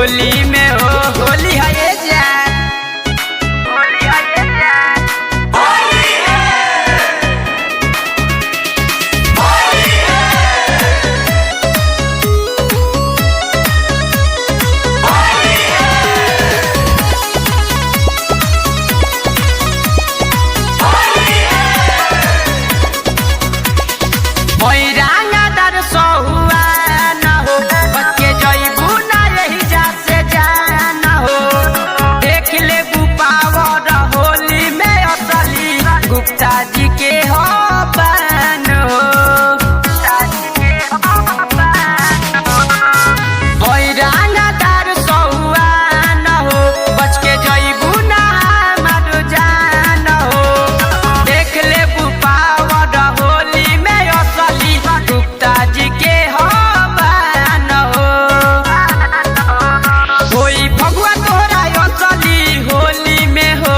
होली में हो होली है ये जान, होली है ये जान, होली है, होली है, होली है, होली है। रंगदार सहुआ न हो बच्चे जइबू ना यही जा से जान हो, देख ले गुपावर होली में असली गुप्ता जी के हो बन हो, गुप्ता जी के हो बन हो। ओई रंगदार सहुआ न हो बच के जइबू ना हमार जान हो, देख ले गुपावर होली में असली गुप्ता जी के हो बन हो। होई फगुआ तोहरा असली होली में हो,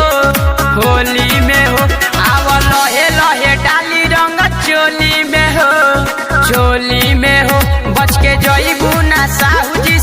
होली में हो। आव लहे लहे डाली रंग चोली में हो, चोली में हो। बच के जइबू ना साहू जी